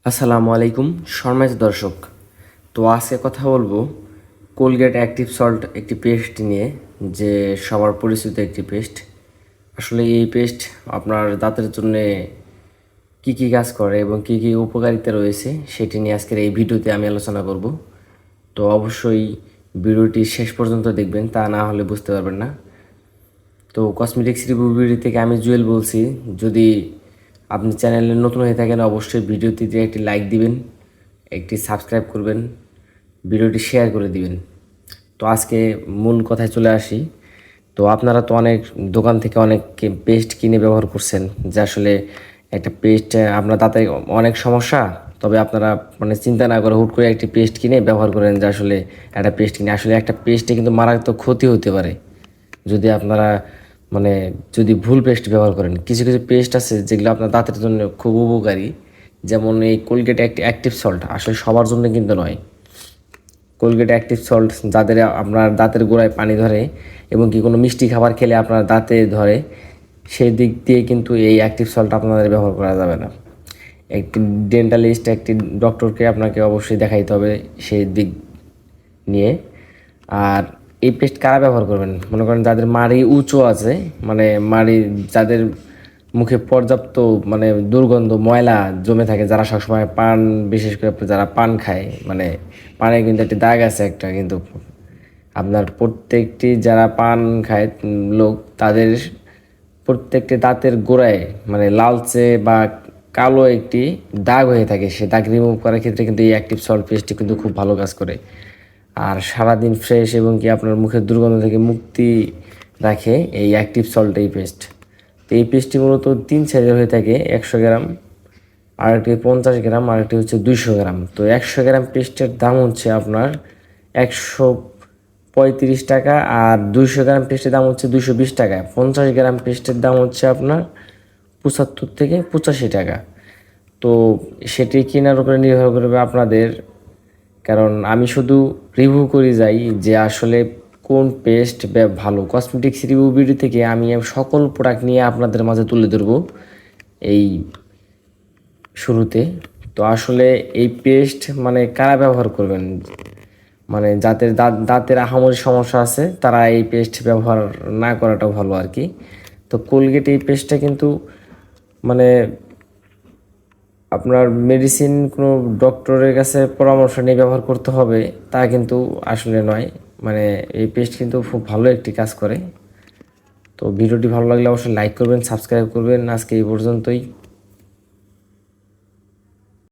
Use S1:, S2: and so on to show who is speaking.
S1: আসসালামু আলাইকুম সম্মানিত দর্শক। তো আজকে কথা বলবো কোলগেট অ্যাক্টিভ সল্ট একটি পেস্ট নিয়ে, যে সবার পরিচিত একটি পেস্ট। আসলে এই পেস্ট আপনার দাঁতের জন্য কি কি কাজ করে এবং কি কি উপকারিতা রয়েছে সেটি নিয়ে আজকের এই ভিডিওতে আমি আলোচনা করব। তো অবশ্যই ভিডিওটি শেষ পর্যন্ত দেখবেন, তা না হলে বুঝতে পারবেন না। তো কসমেটিক্স রিভিউ ভিডিও থেকে আমি জুয়েল বলছি। যদি আপনি চ্যানেলে নতুন হয়ে থাকেন অবশ্যই ভিডিওটিতে একটি লাইক দিবেন, একটি সাবস্ক্রাইব করবেন, ভিডিওটি শেয়ার করে দিবেন। তো আজকে মূল কথায় চলে আসি। তো আপনারা তো অনেক দোকান থেকে অনেক পেস্ট কিনে ব্যবহার করছেন, যে আসলে একটা পেস্ট আপনার দাঁতে অনেক সমস্যা, তবে আপনারা মানে চিন্তা না করে হুট করে একটি পেস্ট কিনে ব্যবহার করেন, যে আসলে একটা পেস্ট কিনে আসলে একটা পেস্টে কিন্তু মারাত্মক ক্ষতি হতে পারে যদি আপনারা মানে যদি ভুল পেস্ট ব্যবহার করেন। কিছু কিছু পেস্ট আছে যেগুলো আপনার দাঁতের জন্য খুব উপকারী, যেমন এই কোলগেট অ্যাক্টিভ সল্ট আসলে সবার জন্য কিন্তু নয়। কোলগেট অ্যাক্টিভ সল্ট যাদের আপনার দাঁতের গোড়ায় পানি ধরে এবং কি কোনো মিষ্টি খাবার খেলে আপনার দাঁতে ধরে, সেই দিক দিয়ে কিন্তু এই অ্যাক্টিভ সল্ট আপনাদের ব্যবহার করা যাবে না। একটি ডেন্টালিস্ট, একটি ডক্টরকে আপনাকে অবশ্যই দেখাইতে হবে সেই দিক নিয়ে। আর এই পেস্ট কারা ব্যবহার করবেন, মনে করেন যাদের মাড়ি উঁচু আছে, মানে মাড়ি যাদের মুখে পর্যাপ্ত মানে দুর্গন্ধ ময়লা জমে থাকে, যারা সবসময় পান, বিশেষ করে যারা পান খায়, মানে পানে কিন্তু একটি দাগ আছে একটা, কিন্তু আপনার প্রত্যেকটি যারা পান খায় লোক, তাদের প্রত্যেকটি দাঁতের গোড়ায় মানে লালচে বা কালো একটি দাগ হয়ে থাকে। সে দাগ রিমুভ করার ক্ষেত্রে কিন্তু এই অ্যাক্টিভ সল্ট পেস্টটি কিন্তু খুব ভালো কাজ করে। আর সারাদিন ফ্রেশ এবং কি আপনার মুখের দুর্গন্ধ থেকে মুক্তি রাখে এই অ্যাক্টিভ সল্ট এই পেস্ট। তো এই পেস্টটি মূলত 3 সাইজের হয়ে থাকে, 100 গ্রাম, আরেকটি 50 গ্রাম, আরেকটি হচ্ছে 200 গ্রাম। তো 100 গ্রাম পেস্টের দাম হচ্ছে আপনার 135 টাকা, আর 200 গ্রাম পেস্টের দাম হচ্ছে 220 টাকা। 50 গ্রাম পেস্টের দাম হচ্ছে আপনার 75 থেকে 85 টাকা। তো সেটি কেনার উপরে নির্ভর করবে আপনাদের, কারণ আমি শুধু রিভিউ করে যাই যে আসলে কোন পেস্ট ভালো। কসমেটিক্স রিভিউ ভিডিও থেকে আমি সকল প্রোডাক্ট নিয়ে আপনাদের মাঝে তুলে ধরবো এই শুরুতে। তো আসলে এই পেস্ট মানে কারা ব্যবহার করবেন, মানে যাদের দাঁতের আহামরি সমস্যা আছে তারা এই পেস্ট ব্যবহার না করাটাও ভালো আর কি। তো কোলগেট এই পেস্টটা কিন্তু মানে আপনার মেডিসিন কোনো ডক্টরের কাছে পরামর্শ নিয়ে ব্যবহার করতে হবে তা কিন্তু আসলে নয়। মানে এই পেস্ট কিন্তু খুব ভালো একটি কাজ করে। তো ভিডিওটি ভালো লাগলে অবশ্যই লাইক করবেন, সাবস্ক্রাইব করবেন। আজকে এই পর্যন্তই।